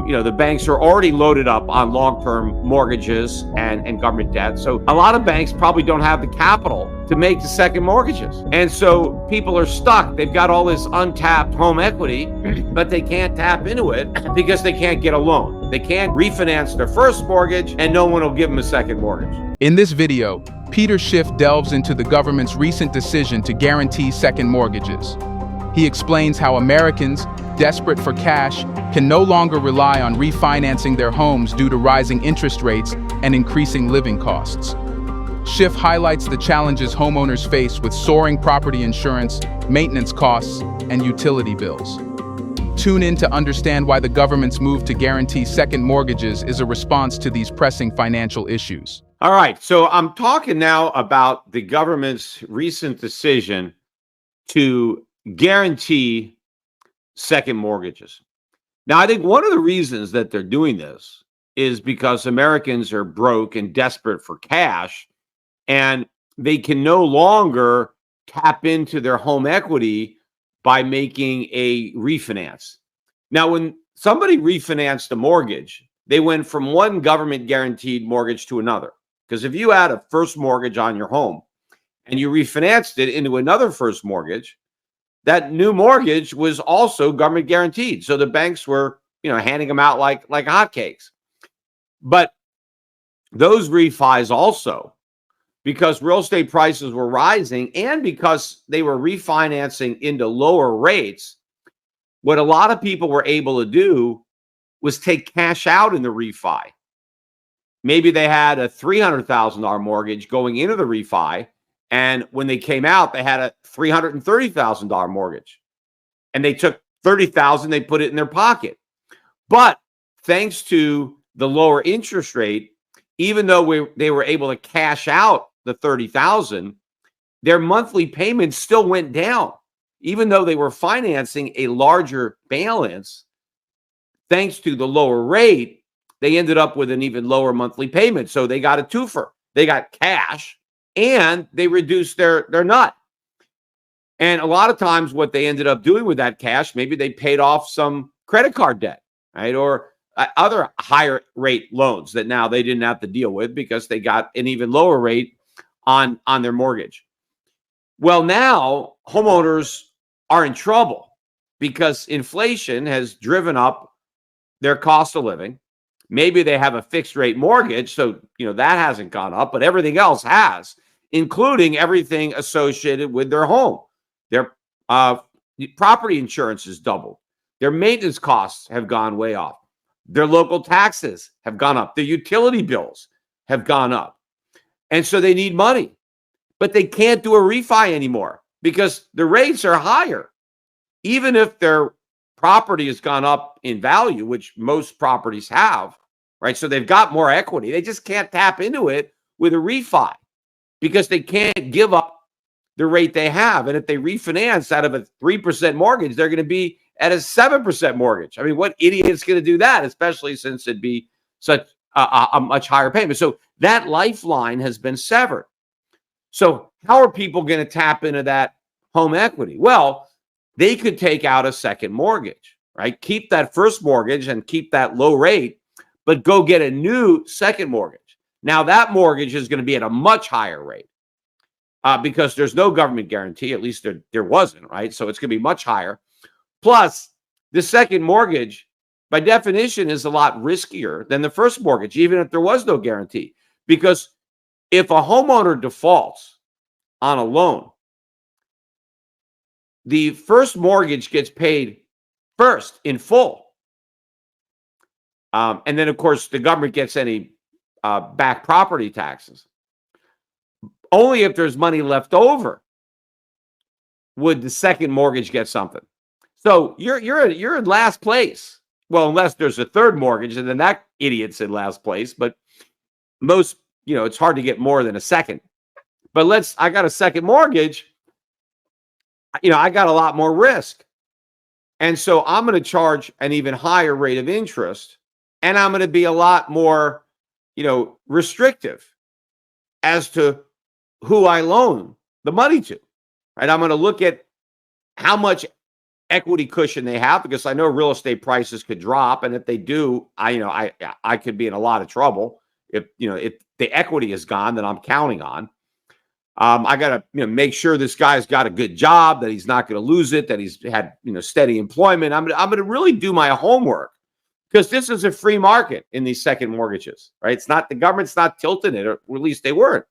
the banks are already loaded up on long-term mortgages and government debt. So a lot of banks probably don't have the capital to make the second mortgages. And so people are stuck. They've got all this untapped home equity, but they can't tap into it because they can't get a loan. They can't refinance their first mortgage, and no one will give them a second mortgage. In this video, Peter Schiff delves into the government's recent decision to guarantee second mortgages. He explains how Americans, desperate for cash, can no longer rely on refinancing their homes due to rising interest rates and increasing living costs. Schiff highlights the challenges homeowners face with soaring property insurance, maintenance costs, and utility bills. Tune in to understand why the government's move to guarantee second mortgages is a response to these pressing financial issues. All right, so I'm talking now about the government's recent decision to guarantee second mortgages. Now, I think one of the reasons that they're doing this is because Americans are broke and desperate for cash, and they can no longer tap into their home equity by making a refinance. Now, when somebody refinanced a mortgage, they went from one government guaranteed mortgage to another. Because if you had a first mortgage on your home and you refinanced it into another first mortgage, that new mortgage was also government guaranteed. So the banks were, handing them out like hotcakes. But those refis also, because real estate prices were rising and because they were refinancing into lower rates, what a lot of people were able to do was take cash out in the refi. Maybe they had a $300,000 mortgage going into the refi, and when they came out, they had a $330,000 mortgage. And they took $30,000, they put it in their pocket. But thanks to the lower interest rate, even though they were able to cash out the $30,000, their monthly payments still went down. Even though they were financing a larger balance, thanks to the lower rate, they ended up with an even lower monthly payment. So they got a twofer. They got cash and they reduced their nut. And a lot of times what they ended up doing with that cash, maybe they paid off some credit card debt, right? Or other higher rate loans that now they didn't have to deal with because they got an even lower rate on their mortgage. Well, now homeowners are in trouble because inflation has driven up their cost of living. Maybe they have a fixed rate mortgage, so that hasn't gone up, but everything else has, including everything associated with their home. Their property insurance has doubled. Their maintenance costs have gone way up. Their local taxes have gone up. Their utility bills have gone up. And so they need money, but they can't do a refi anymore because the rates are higher. Even if their property has gone up in value, which most properties have, right? So they've got more equity. They just can't tap into it with a refi because they can't give up the rate they have. And if they refinance out of a 3% mortgage, they're going to be at a 7% mortgage. I mean, what idiot's going to do that, especially since it'd be such a much higher payment? So that lifeline has been severed. So how are people going to tap into that home equity? Well, they could take out a second mortgage, right? Keep that first mortgage and keep that low rate, but go get a new second mortgage. Now that mortgage is going to be at a much higher rate because there's no government guarantee, at least there wasn't, right? So it's going to be much higher. Plus, the second mortgage, by definition, is a lot riskier than the first mortgage, even if there was no guarantee. Because if a homeowner defaults on a loan, the first mortgage gets paid first in full. And then, of course, the government gets any back property taxes. Only if there's money left over would the second mortgage get something. So you're in last place. Well, unless there's a third mortgage, and then that idiot's in last place. But most, it's hard to get more than a second. But I got a second mortgage. I got a lot more risk. And so I'm going to charge an even higher rate of interest, and I'm going to be a lot more, restrictive as to who I loan the money to, right? I'm going to look at how much equity cushion they have, because I know real estate prices could drop, and if they do, I could be in a lot of trouble. If the equity is gone that I'm counting on. I got to make sure this guy's got a good job, that he's not going to lose it, that he's had steady employment. I'm going to really do my homework, because this is a free market in these second mortgages, right? It's not, the government's not tilting it, or at least they weren't.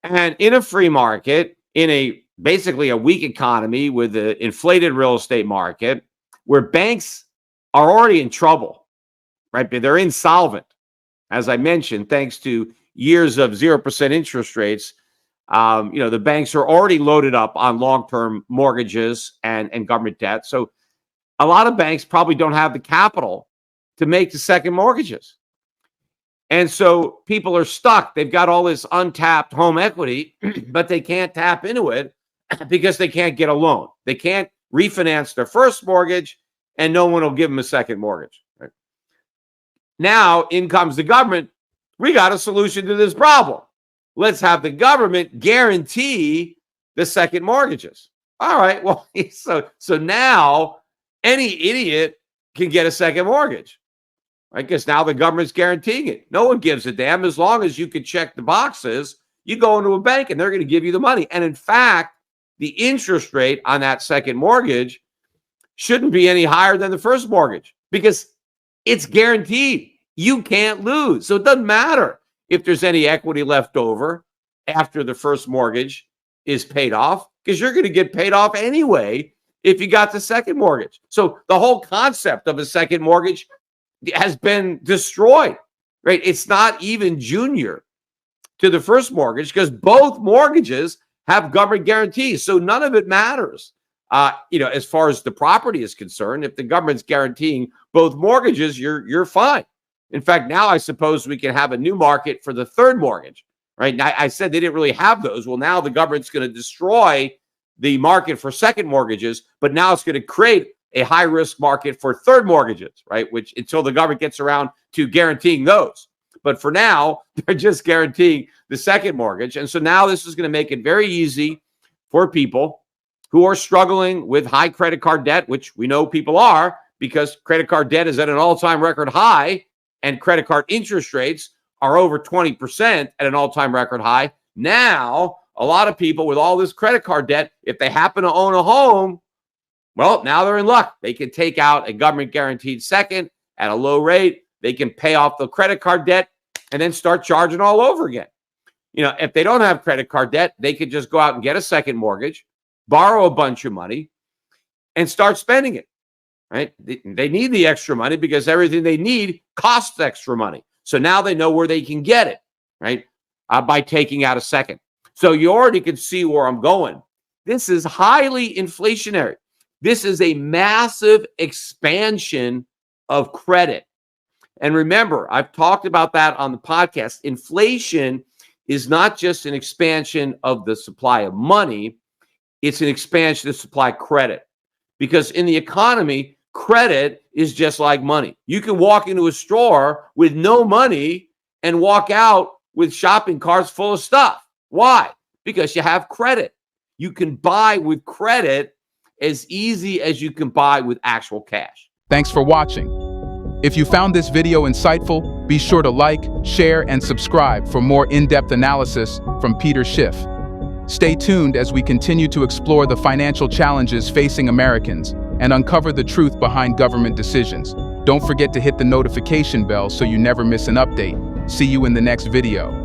And in a free market, in basically a weak economy with an inflated real estate market, where banks are already in trouble, right? They're insolvent, as I mentioned, thanks to years of 0% interest rates. The banks are already loaded up on long-term mortgages and government debt. So a lot of banks probably don't have the capital to make the second mortgages. And so people are stuck. They've got all this untapped home equity, but they can't tap into it because they can't get a loan. They can't refinance their first mortgage, and no one will give them a second mortgage. Right? Now, in comes the government. We got a solution to this problem. Let's have the government guarantee the second mortgages. All right. Well, so now any idiot can get a second mortgage. I guess now the government's guaranteeing it. No one gives a damn. As long as you can check the boxes, you go into a bank and they're going to give you the money. And in fact, the interest rate on that second mortgage shouldn't be any higher than the first mortgage, because it's guaranteed. You can't lose. So it doesn't matter if there's any equity left over after the first mortgage is paid off, because you're going to get paid off anyway if you got the second mortgage. So the whole concept of a second mortgage has been destroyed, right? It's not even junior to the first mortgage, because both mortgages have government guarantees. So none of it matters, as far as the property is concerned. If the government's guaranteeing both mortgages, you're fine. In fact, now I suppose we can have a new market for the third mortgage, right? Now, I said they didn't really have those. Well, now the government's going to destroy the market for second mortgages, but now it's going to create a high-risk market for third mortgages, right? Which, until the government gets around to guaranteeing those. But for now, they're just guaranteeing the second mortgage. And so now this is going to make it very easy for people who are struggling with high credit card debt, which we know people are, because credit card debt is at an all-time record high, and credit card interest rates are over 20% at an all-time record high. Now, a lot of people with all this credit card debt, if they happen to own a home, well, now they're in luck. They can take out a government guaranteed second at a low rate. They can pay off the credit card debt and then start charging all over again. If they don't have credit card debt, they could just go out and get a second mortgage, borrow a bunch of money, and start spending it, right? They need the extra money because everything they need costs extra money. So now they know where they can get it, right? By taking out a second. So you already can see where I'm going. This is highly inflationary. This is a massive expansion of credit. And remember, I've talked about that on the podcast. Inflation is not just an expansion of the supply of money, it's an expansion of supply credit. Because in the economy, credit is just like money. You can walk into a store with no money and walk out with shopping carts full of stuff. Why? Because you have credit. You can buy with credit as easy as you can buy with actual cash. Thanks for watching. If you found this video insightful, be sure to like, share, and subscribe for more in-depth analysis from Peter Schiff. Stay tuned as we continue to explore the financial challenges facing Americans and uncover the truth behind government decisions. Don't forget to hit the notification bell so you never miss an update. See you in the next video.